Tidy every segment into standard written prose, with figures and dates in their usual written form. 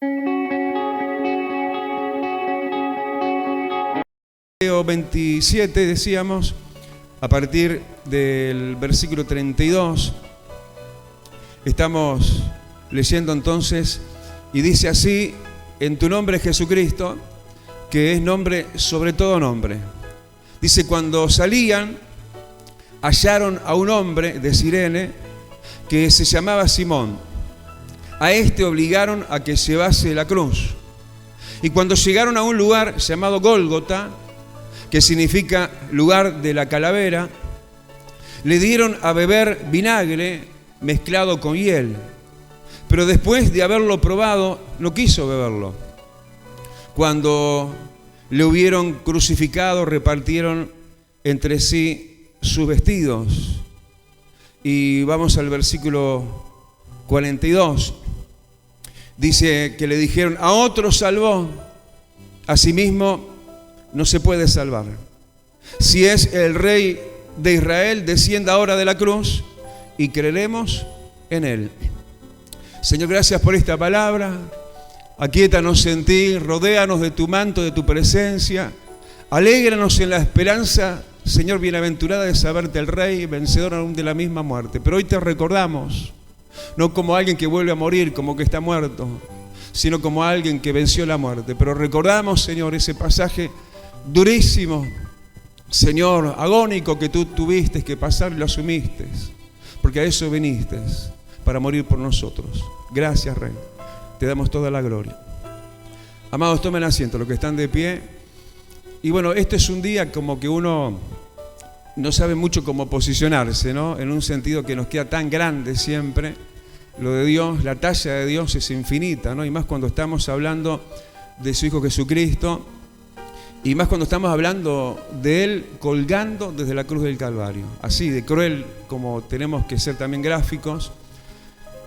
Mateo 27, decíamos, a partir del versículo 32, estamos leyendo entonces, y dice así: en tu nombre Jesucristo, que es nombre sobre todo nombre. Dice: cuando salían, hallaron a un hombre de Cirene que se llamaba Simón. A este obligaron a que llevase la cruz. Y cuando llegaron a un lugar llamado Gólgota, que significa lugar de la calavera, le dieron a beber vinagre mezclado con hiel. Pero después de haberlo probado, no quiso beberlo. Cuando le hubieron crucificado, repartieron entre sí sus vestidos. Y vamos al versículo 42. Dice que le dijeron: a otro salvó, a sí mismo no se puede salvar. Si es el Rey de Israel, descienda ahora de la cruz y creeremos en él. Señor, gracias por esta palabra. Aquíétanos en ti, rodéanos de tu manto, de tu presencia. Alégranos en la esperanza, Señor, bienaventurada de saberte el Rey, vencedor aún de la misma muerte. Pero hoy te recordamos, no como alguien que vuelve a morir, como que está muerto, sino como alguien que venció la muerte. Pero recordamos, Señor, ese pasaje durísimo, Señor, agónico, que tú tuviste que pasar y lo asumiste, porque a eso viniste, para morir por nosotros. Gracias, Rey. Te damos toda la gloria. Amados, tomen asiento, los que están de pie. Y bueno, este es un día como que uno no sabe mucho cómo posicionarse, ¿no? En un sentido que nos queda tan grande siempre. Lo de Dios, la talla de Dios es infinita, ¿no? Y más cuando estamos hablando de su Hijo Jesucristo. Y más cuando estamos hablando de Él colgando desde la cruz del Calvario. Así de cruel como tenemos que ser también gráficos.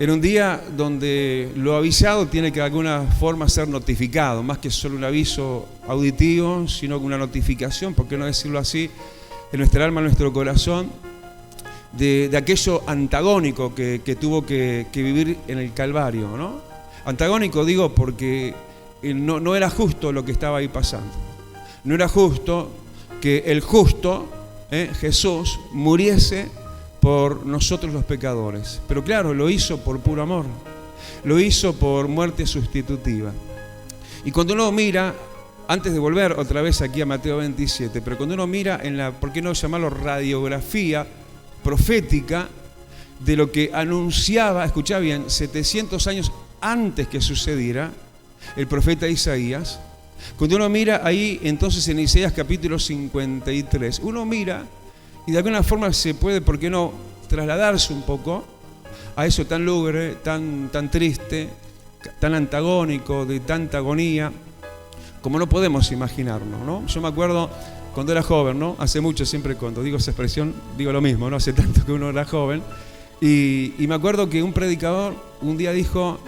En un día donde lo avisado tiene que de alguna forma ser notificado. Más que solo un aviso auditivo, sino una notificación, por qué no decirlo así, en nuestra alma, en nuestro corazón, de aquello antagónico que tuvo que vivir en el Calvario, ¿no? Antagónico digo porque no era justo lo que estaba ahí pasando. No era justo que el justo, Jesús, muriese por nosotros los pecadores. Pero claro, lo hizo por puro amor. Lo hizo por muerte sustitutiva. Y cuando uno mira, antes de volver otra vez aquí a Mateo 27, pero cuando uno mira en la, ¿por qué no llamarlo radiografía profética de lo que anunciaba, escuchá bien, 700 años antes que sucediera el profeta Isaías? Cuando uno mira ahí, entonces en Isaías capítulo 53, uno mira y de alguna forma se puede, ¿por qué no?, trasladarse un poco a eso tan lúgubre, tan triste, tan antagónico, de tanta agonía, como no podemos imaginarnos, ¿no? Yo me acuerdo cuando era joven, ¿no? Hace mucho, siempre cuando digo esa expresión, digo lo mismo, ¿no? Hace tanto que uno era joven. Y me acuerdo que un predicador un día dijo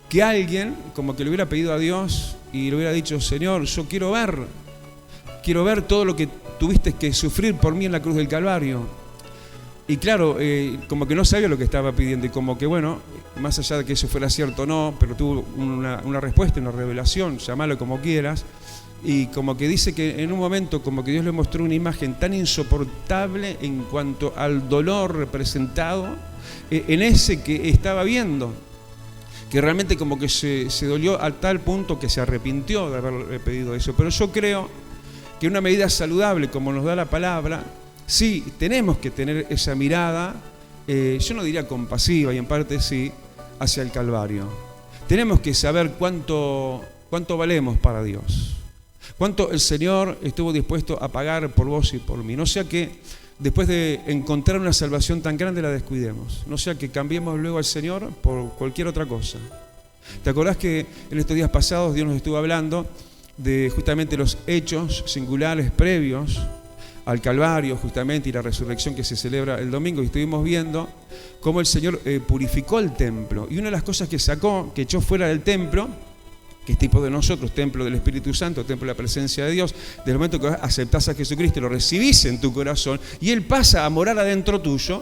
que alguien, como que le hubiera pedido a Dios y le hubiera dicho: Señor, yo quiero ver todo lo que tuviste que sufrir por mí en la cruz del Calvario. Y claro, como que no sabía lo que estaba pidiendo, y como que bueno, más allá de que eso fuera cierto o no, pero tuvo una respuesta, una revelación, llamalo como quieras, y como que dice que en un momento como que Dios le mostró una imagen tan insoportable en cuanto al dolor representado en ese que estaba viendo, que realmente como que se dolió a tal punto que se arrepintió de haber pedido eso. Pero yo creo que una medida saludable, como nos da la palabra, sí, tenemos que tener esa mirada, yo no diría compasiva, y en parte sí, hacia el Calvario. Tenemos que saber cuánto valemos para Dios, cuánto el Señor estuvo dispuesto a pagar por vos y por mí. No sea que después de encontrar una salvación tan grande la descuidemos. No sea que cambiemos luego al Señor por cualquier otra cosa. ¿Te acordás que en estos días pasados Dios nos estuvo hablando de justamente los hechos singulares previos al Calvario, justamente, y la resurrección que se celebra el domingo? Y estuvimos viendo cómo el Señor purificó el templo. Y una de las cosas que sacó, que echó fuera del templo, que es tipo de nosotros, templo del Espíritu Santo, templo de la presencia de Dios, desde el momento que aceptás a Jesucristo y lo recibís en tu corazón, y Él pasa a morar adentro tuyo,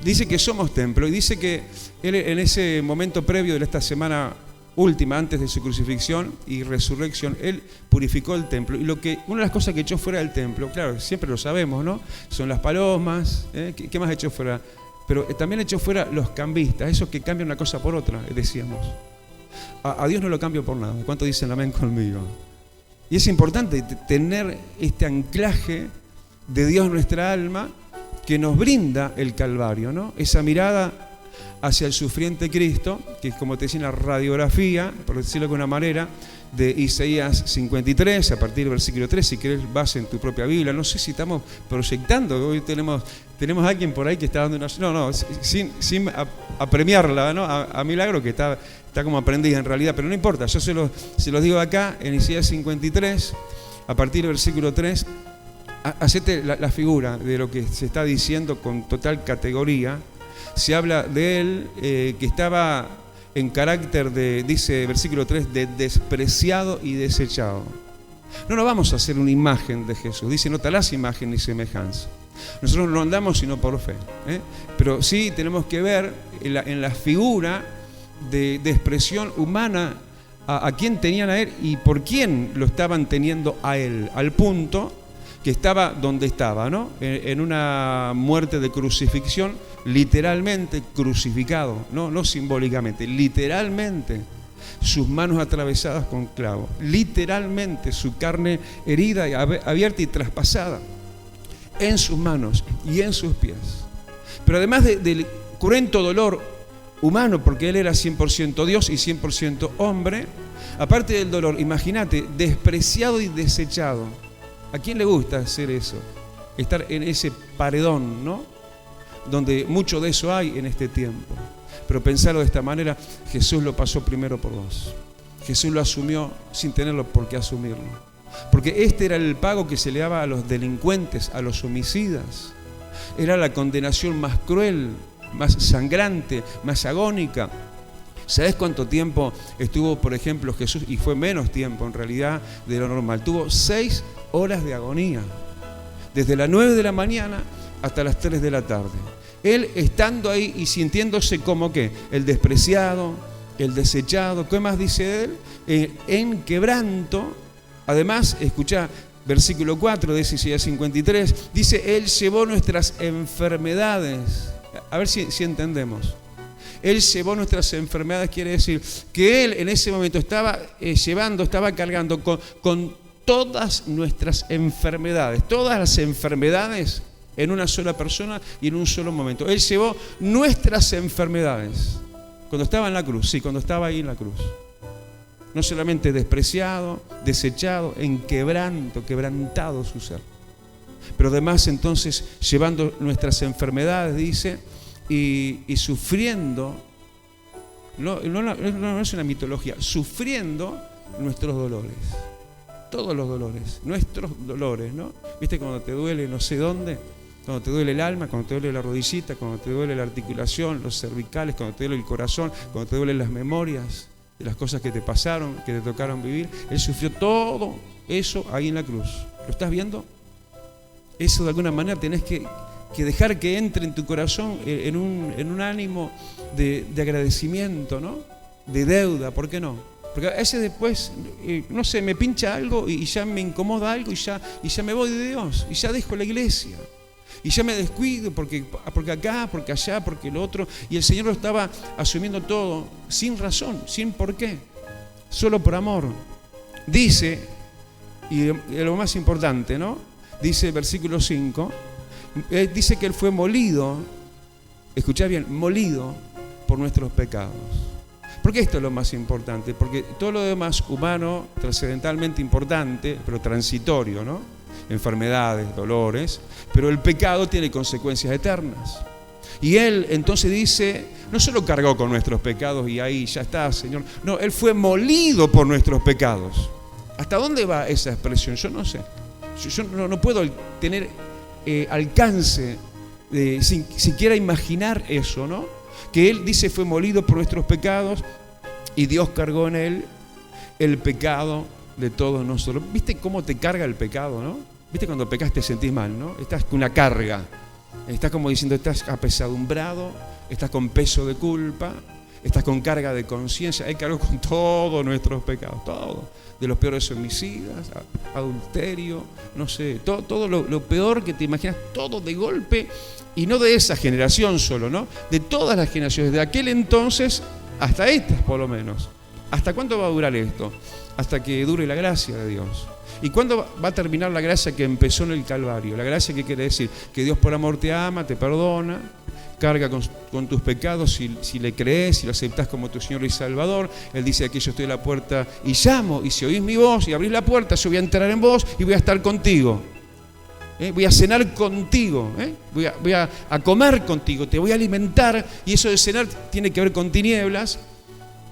dice que somos templo, y dice que Él en ese momento previo de esta semana última antes de su crucifixión y resurrección, Él purificó el templo. Y una de las cosas que echó fuera del templo, claro, siempre lo sabemos, ¿no? Son las palomas. ¿Qué más echó fuera? Pero también echó fuera los cambistas, esos que cambian una cosa por otra, decíamos. A Dios no lo cambio por nada. ¿Cuánto dicen amén conmigo? Y es importante tener este anclaje de Dios en nuestra alma que nos brinda el Calvario, ¿no? Esa mirada hacia el sufriente Cristo, que es, como te decía, una radiografía, por decirlo de alguna manera, de Isaías 53, a partir del versículo 3, si querés vas en tu propia Biblia. No sé si estamos proyectando, hoy tenemos a alguien por ahí que está dando una... No, sin apremiarla, ¿no? A Milagro, que está como aprendida en realidad, pero no importa, yo se los digo acá, en Isaías 53, a partir del versículo 3, hacete la figura de lo que se está diciendo con total categoría. Se habla de él que estaba en carácter de, dice versículo 3, de despreciado y desechado. No nos vamos a hacer una imagen de Jesús, dice no te harás imagen ni semejanza. Nosotros no andamos sino por fe, pero sí tenemos que ver en la figura de expresión humana a quién tenían a él y por quién lo estaban teniendo a él, al punto que estaba donde estaba, ¿no? En una muerte de crucifixión, literalmente crucificado, no simbólicamente, literalmente, sus manos atravesadas con clavos, literalmente su carne herida, abierta y traspasada en sus manos y en sus pies. Pero además del cruento dolor humano, porque él era 100% Dios y 100% hombre, aparte del dolor, imagínate, despreciado y desechado. ¿A quién le gusta hacer eso? Estar en ese paredón, ¿no? Donde mucho de eso hay en este tiempo. Pero pensarlo de esta manera, Jesús lo pasó primero por vos. Jesús lo asumió sin tenerlo por qué asumirlo. Porque este era el pago que se le daba a los delincuentes, a los homicidas. Era la condenación más cruel, más sangrante, más agónica. ¿Sabés cuánto tiempo estuvo, por ejemplo, Jesús? Y fue menos tiempo en realidad de lo normal. Tuvo 6 horas de agonía, desde las 9 de la mañana hasta las 3 de la tarde. Él estando ahí y sintiéndose como ¿qué? El despreciado, el desechado. ¿Qué más dice él? En quebranto. Además, escuchá, versículo 4 de Isaías 53, dice, Él llevó nuestras enfermedades. A ver si entendemos. Él llevó nuestras enfermedades, quiere decir que Él en ese momento estaba cargando con todas nuestras enfermedades, todas las enfermedades en una sola persona y en un solo momento. Él llevó nuestras enfermedades cuando estaba en la cruz, sí, cuando estaba ahí en la cruz. No solamente despreciado, desechado, en quebrantado su ser. Pero además entonces llevando nuestras enfermedades, dice, y sufriendo, no es una mitología, sufriendo nuestros dolores. Todos los dolores, nuestros dolores, ¿no? ¿Viste cuando te duele no sé dónde? Cuando te duele el alma, cuando te duele la rodillita, cuando te duele la articulación, los cervicales, cuando te duele el corazón, cuando te duelen las memorias de las cosas que te pasaron, que te tocaron vivir. Él sufrió todo eso ahí en la cruz. ¿Lo estás viendo? Eso de alguna manera tenés que dejar que entre en tu corazón en un ánimo de agradecimiento, ¿no? De deuda, ¿por qué no? Porque a veces después, no sé, me pincha algo y ya me incomoda algo y ya me voy de Dios y ya dejo la iglesia y ya me descuido porque acá, porque allá, porque lo otro, y el Señor lo estaba asumiendo todo sin razón, sin por qué, solo por amor. Dice, y lo más importante, ¿no? Dice el versículo 5, dice que Él fue molido, escuchá bien, molido por nuestros pecados. ¿Por qué esto es lo más importante? Porque todo lo demás humano, trascendentalmente importante, pero transitorio, ¿no? Enfermedades, dolores, pero el pecado tiene consecuencias eternas. Y Él entonces dice, no solo cargó con nuestros pecados y ahí ya está, Señor. No, Él fue molido por nuestros pecados. ¿Hasta dónde va esa expresión? Yo no sé. Yo no puedo tener alcance de siquiera imaginar eso, ¿no? Que Él dice fue molido por nuestros pecados y Dios cargó en Él el pecado de todos nosotros. ¿Viste cómo te carga el pecado, no? ¿Viste cuando pecas te sentís mal, no? Estás con una carga, estás como diciendo, estás apesadumbrado, estás con peso de culpa, estás con carga de conciencia. Él cargó con todos nuestros pecados, todo. De los peores homicidas, adulterio, no sé, todo lo peor que te imaginas, todo de golpe, y no de esa generación solo, ¿no? De todas las generaciones, de aquel entonces hasta estas por lo menos. ¿Hasta cuánto va a durar esto? Hasta que dure la gracia de Dios. ¿Y cuándo va a terminar la gracia que empezó en el Calvario? La gracia, ¿qué quiere decir? Que Dios por amor te ama, te perdona, carga con tus pecados si le crees, si lo aceptás como tu Señor y Salvador. Él dice: aquí yo estoy a la puerta y llamo, y si oís mi voz y abrís la puerta, yo voy a entrar en vos y voy a estar contigo. Voy a cenar contigo, voy a comer contigo, te voy a alimentar. Y eso de cenar tiene que ver con tinieblas.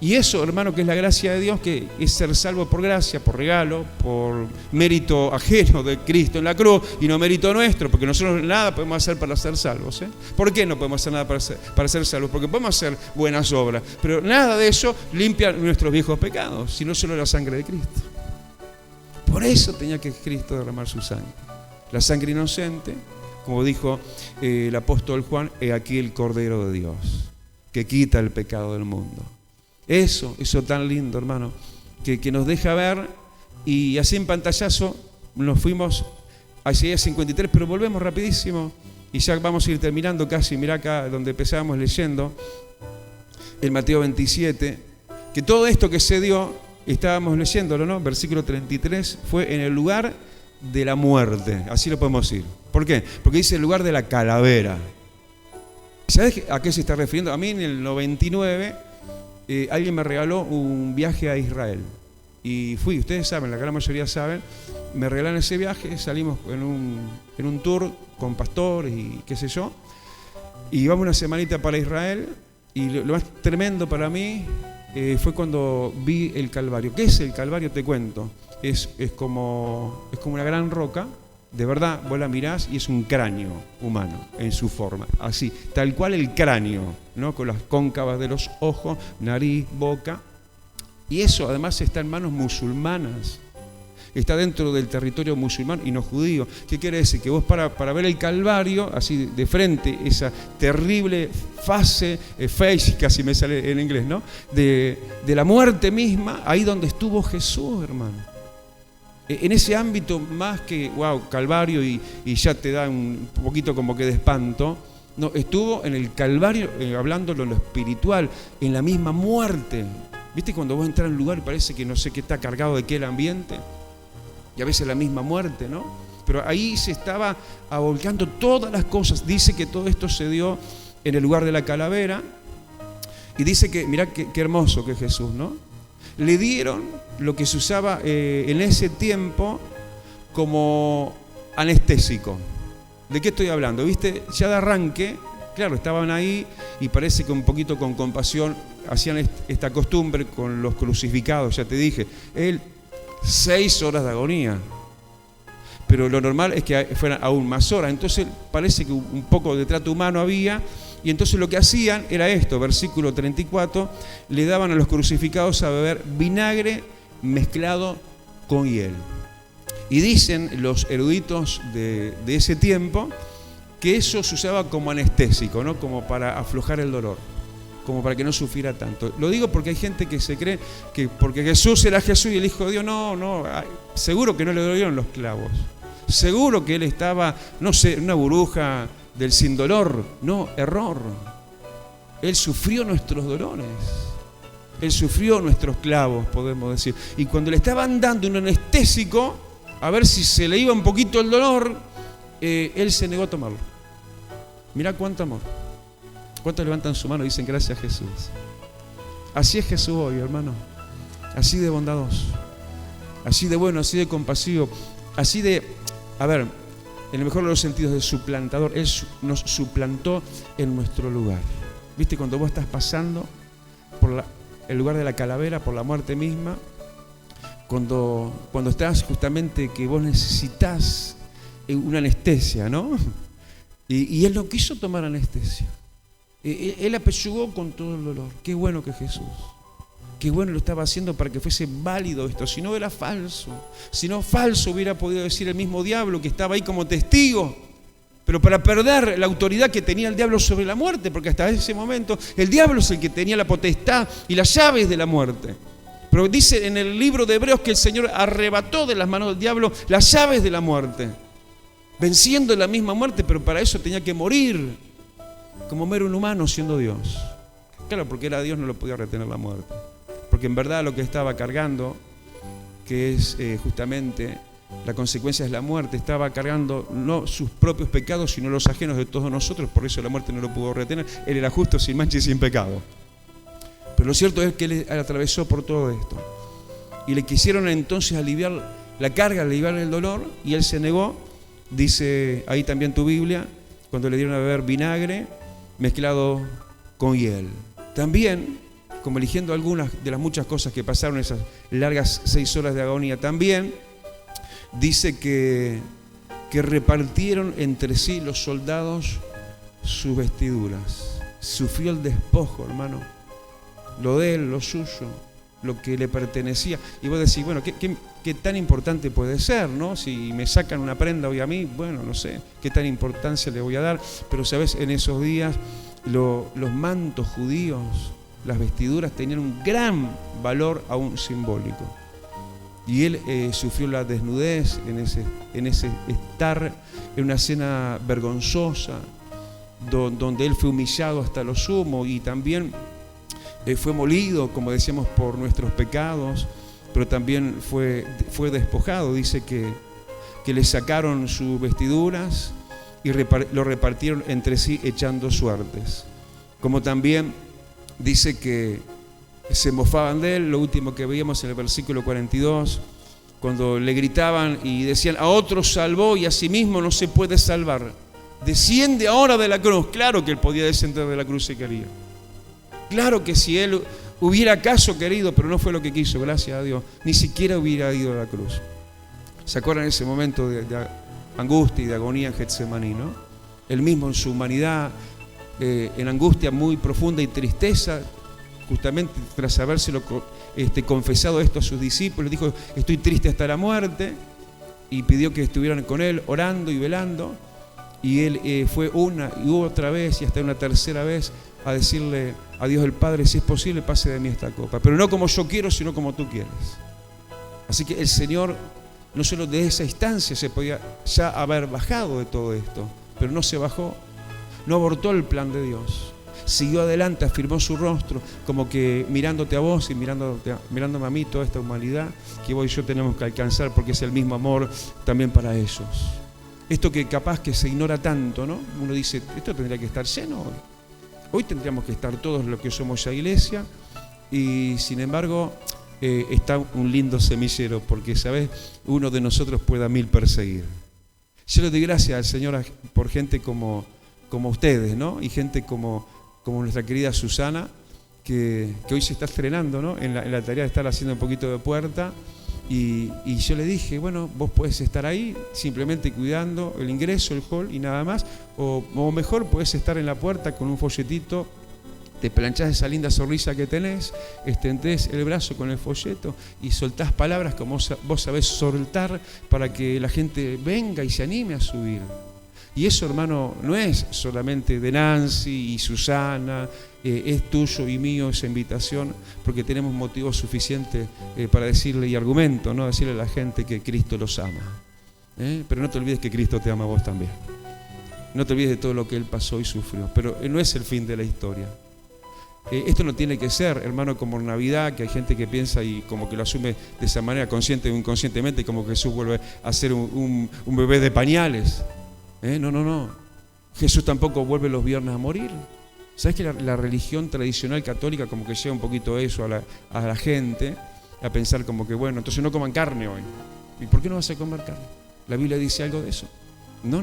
Y eso, hermano, que es la gracia de Dios, que es ser salvo por gracia, por regalo, por mérito ajeno de Cristo en la cruz y no mérito nuestro, porque nosotros nada podemos hacer para ser salvos. ¿Por qué no podemos hacer nada para ser salvos? Porque podemos hacer buenas obras, pero nada de eso limpia nuestros viejos pecados, sino solo la sangre de Cristo. Por eso tenía que Cristo derramar su sangre. La sangre inocente, como dijo el apóstol Juan: he aquí el Cordero de Dios, que quita el pecado del mundo. Eso tan lindo, hermano, que nos deja ver. Y así en pantallazo nos fuimos a Isaías 53, pero volvemos rapidísimo y ya vamos a ir terminando casi. Mirá acá donde empezábamos leyendo el Mateo 27, que todo esto que se dio, estábamos leyéndolo, ¿no? Versículo 33, fue en el lugar de la muerte, así lo podemos decir. ¿Por qué? Porque dice el lugar de la calavera. ¿Sabes a qué se está refiriendo? A mí en el 99... alguien me regaló un viaje a Israel y fui, ustedes saben, la gran mayoría saben, me regalaron ese viaje, salimos en un tour con pastores y qué sé yo, y vamos una semanita para Israel, y lo más tremendo para mí fue cuando vi el Calvario. ¿Qué es el Calvario? Te cuento. Es como una gran roca. De verdad, vos la mirás y es un cráneo humano en su forma, así, tal cual el cráneo, ¿no? Con las cóncavas de los ojos, nariz, boca. Y eso además está en manos musulmanas, está dentro del territorio musulmán y no judío. ¿Qué quiere decir? Que vos para ver el Calvario, así de frente, esa terrible face, face, casi me sale en inglés, ¿no? De la muerte misma, ahí donde estuvo Jesús, hermano. En ese ámbito más que, wow, Calvario y ya te da un poquito como que de espanto, no, estuvo en el Calvario, hablándolo en lo espiritual, en la misma muerte. ¿Viste cuando vos entras en un lugar y parece que no sé qué está cargado de qué el ambiente? Y a veces la misma muerte, ¿no? Pero ahí se estaba abolcando todas las cosas. Dice que todo esto se dio en el lugar de la calavera. Y dice que, mirá qué hermoso que es Jesús, ¿no? Le dieron lo que se usaba en ese tiempo como anestésico. ¿De qué estoy hablando? ¿Viste? Ya de arranque, claro, estaban ahí y parece que un poquito con compasión hacían esta costumbre con los crucificados, ya te dije. 6 horas de agonía. Pero lo normal es que fueran aún más horas. Entonces parece que un poco de trato humano había. Y entonces lo que hacían era esto, versículo 34, le daban a los crucificados a beber vinagre mezclado con hiel. Y dicen los eruditos de ese tiempo que eso se usaba como anestésico, ¿no? Como para aflojar el dolor, como para que no sufriera tanto. Lo digo porque hay gente que se cree que porque Jesús era Jesús y el Hijo de Dios, no, seguro que no le dolieron los clavos. Seguro que él estaba, no sé, en una burbuja del sin dolor. No, error. Él sufrió nuestros dolores. Él sufrió nuestros clavos, podemos decir. Y cuando le estaban dando un anestésico, a ver si se le iba un poquito el dolor, él se negó a tomarlo. Mirá cuánto amor. ¿Cuántos levantan su mano y dicen gracias a Jesús? Así es Jesús hoy, hermano. Así de bondadoso. Así de bueno, así de compasivo. Así de, a ver, en el mejor de los sentidos, de suplantador. Él nos suplantó en nuestro lugar. ¿Viste? Cuando vos estás pasando por el lugar de la calavera, por la muerte misma, cuando estás justamente que vos necesitas una anestesia, ¿no? Y él no quiso tomar anestesia. Él apechugó con todo el dolor. Qué bueno que Jesús. Qué bueno lo estaba haciendo para que fuese válido esto. Si no era falso. Si no falso hubiera podido decir el mismo diablo que estaba ahí como testigo. pero para perder la autoridad que tenía el diablo sobre la muerte, porque hasta ese momento el diablo es el que tenía la potestad y las llaves de la muerte. Pero dice en el libro de Hebreos que el Señor arrebató de las manos del diablo las llaves de la muerte, venciendo la misma muerte, pero para eso tenía que morir como mero humano siendo Dios. Claro, porque era Dios, no lo podía retener la muerte, porque en verdad lo que estaba cargando, que es justamente la consecuencia es la muerte, estaba cargando no sus propios pecados, sino los ajenos de todos nosotros. Por eso la muerte no lo pudo retener. Él era justo, sin mancha y sin pecado. Pero lo cierto es que él atravesó por todo esto. Y le quisieron entonces aliviar la carga, aliviar el dolor, y él se negó. Dice ahí también tu Biblia, cuando le dieron a beber vinagre mezclado con hiel. También, como eligiendo algunas de las muchas cosas que pasaron esas largas 6 horas de agonía, también dice que repartieron entre sí los soldados sus vestiduras. Sufrió el despojo, hermano. Lo de él, lo suyo, lo que le pertenecía. Y vos decís, bueno, ¿qué tan importante puede ser, no? Si me sacan una prenda hoy a mí, bueno, no sé qué tan importancia le voy a dar. Pero, ¿sabes? En esos días los mantos judíos, las vestiduras tenían un gran valor aún simbólico. Y él sufrió la desnudez en ese estar en una escena vergonzosa, donde él fue humillado hasta lo sumo, y también fue molido, como decíamos, por nuestros pecados, pero también fue despojado. Dice que le sacaron sus vestiduras y lo repartieron entre sí echando suertes. Como también dice que se mofaban de él. Lo último que veíamos en el versículo 42, cuando le gritaban y decían: a otro salvó y a sí mismo no se puede salvar. Desciende ahora de la cruz. Claro que él podía descender de la cruz si quería. Claro que si él hubiera acaso querido, pero no fue lo que quiso, gracias a Dios, ni siquiera hubiera ido a la cruz. ¿Se acuerdan de ese momento de angustia y de agonía en Getsemaní, no? Él mismo en su humanidad, en angustia muy profunda y tristeza, justamente tras habérselo confesado esto a sus discípulos, dijo: estoy triste hasta la muerte, y pidió que estuvieran con él orando y velando. Y él fue una y otra vez y hasta una tercera vez a decirle a Dios el Padre: si es posible, pase de mí esta copa, pero no como yo quiero, sino como tú quieres. Así que el Señor, no solo de esa instancia se podía ya haber bajado de todo esto, pero no se bajó, no abortó el plan de Dios, siguió adelante, afirmó su rostro, como que mirándote a vos y mirándome a mí, toda esta humanidad que vos y yo tenemos que alcanzar, porque es el mismo amor también para ellos. Esto que capaz que se ignora tanto, ¿no? Uno dice, esto tendría que estar lleno hoy. Hoy tendríamos que estar todos los que somos ya iglesia, y sin embargo está un lindo semillero, porque, ¿sabes? Uno de nosotros puede a 1000 perseguir. Yo le doy gracias al Señor por gente como ustedes, ¿no? Y gente como nuestra querida Susana, que hoy se está estrenando, ¿no? En la tarea de estar haciendo un poquito de puerta. Y yo le dije, bueno, vos podés estar ahí simplemente cuidando el ingreso, el hall y nada más, o mejor podés estar en la puerta con un folletito, te planchás esa linda sonrisa que tenés, extendés el brazo con el folleto y soltás palabras como vos sabés soltar para que la gente venga y se anime a subir. Y eso, hermano, no es solamente de Nancy y Susana, es tuyo y mío esa invitación, porque tenemos motivos suficientes para decirle, y argumento, ¿no? Decirle a la gente que Cristo los ama. Pero no te olvides que Cristo te ama a vos también. No te olvides de todo lo que Él pasó y sufrió, pero no es el fin de la historia. Esto no tiene que ser, hermano, como Navidad, que hay gente que piensa y como que lo asume de esa manera, consciente o inconscientemente, como que Jesús vuelve a ser un bebé de pañales. No. Jesús tampoco vuelve los viernes a morir. ¿Sabes que la religión tradicional católica como que lleva un poquito eso a la gente, a pensar como que, bueno, entonces no coman carne hoy? ¿Y por qué no vas a comer carne? ¿La Biblia dice algo de eso? No.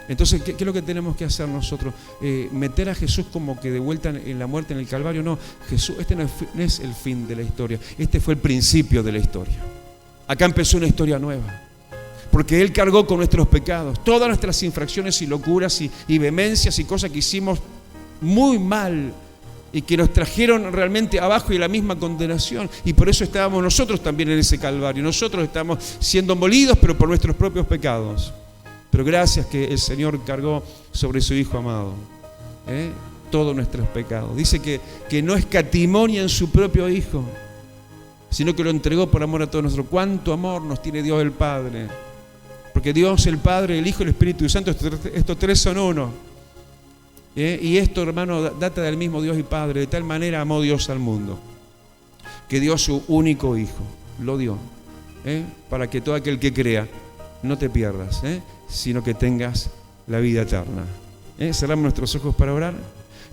Entonces, ¿qué es lo que tenemos que hacer nosotros? ¿Meter a Jesús como que de vuelta en la muerte, en el Calvario? No, Jesús, este no es el fin de la historia. Este fue el principio de la historia. Acá empezó una historia nueva. Porque Él cargó con nuestros pecados, todas nuestras infracciones y locuras y vehemencias y cosas que hicimos muy mal y que nos trajeron realmente abajo y la misma condenación. Y por eso estábamos nosotros también en ese Calvario. Nosotros estamos siendo molidos, pero por nuestros propios pecados. Pero gracias que el Señor cargó sobre su Hijo amado todos nuestros pecados. Dice que no escatimonia en su propio Hijo, sino que lo entregó por amor a todos nosotros. ¿Cuánto amor nos tiene Dios el Padre? Porque Dios el Padre, el Hijo y el Espíritu Santo, estos tres son uno. Y esto, hermano, data del mismo Dios y Padre. De tal manera amó Dios al mundo, que dio su único Hijo. Lo dio, para que todo aquel que crea no te pierdas, sino que tengas la vida eterna. Cerramos nuestros ojos para orar.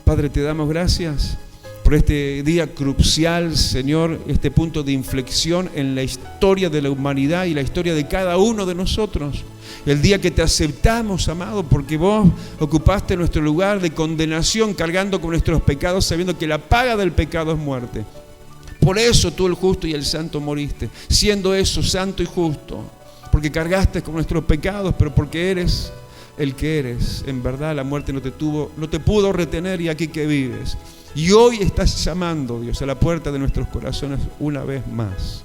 Padre, te damos gracias por este día crucial, Señor, este punto de inflexión en la historia de la humanidad y la historia de cada uno de nosotros. El día que te aceptamos, amado, porque vos ocupaste nuestro lugar de condenación, cargando con nuestros pecados, sabiendo que la paga del pecado es muerte. Por eso tú, el justo y el santo, moriste, siendo eso santo y justo, porque cargaste con nuestros pecados, pero porque eres el que eres. En verdad la muerte no te pudo retener, y aquí que vives. Y hoy estás llamando, Dios, a la puerta de nuestros corazones una vez más,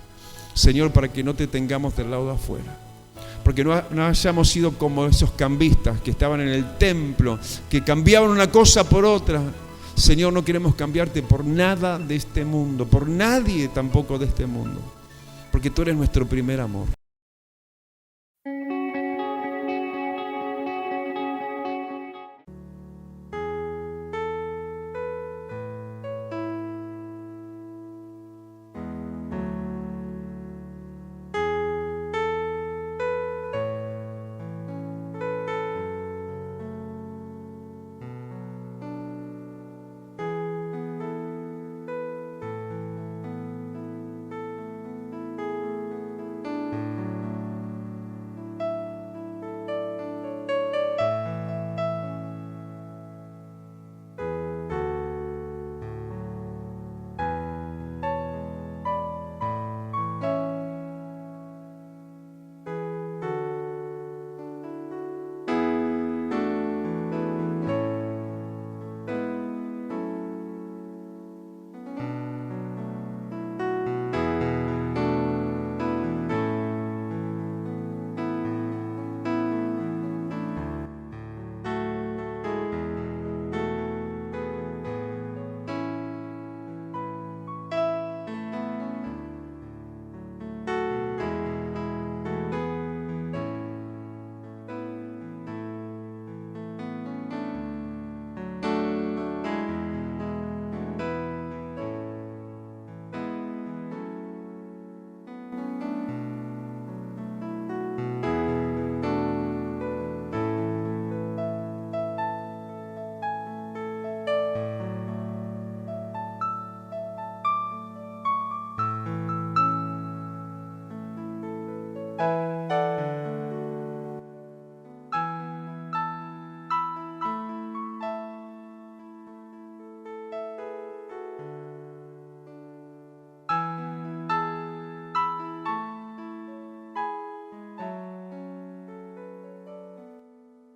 Señor, para que no te tengamos del lado de afuera, porque no hayamos sido como esos cambistas que estaban en el templo, que cambiaban una cosa por otra. Señor, no queremos cambiarte por nada de este mundo, por nadie tampoco de este mundo, porque tú eres nuestro primer amor.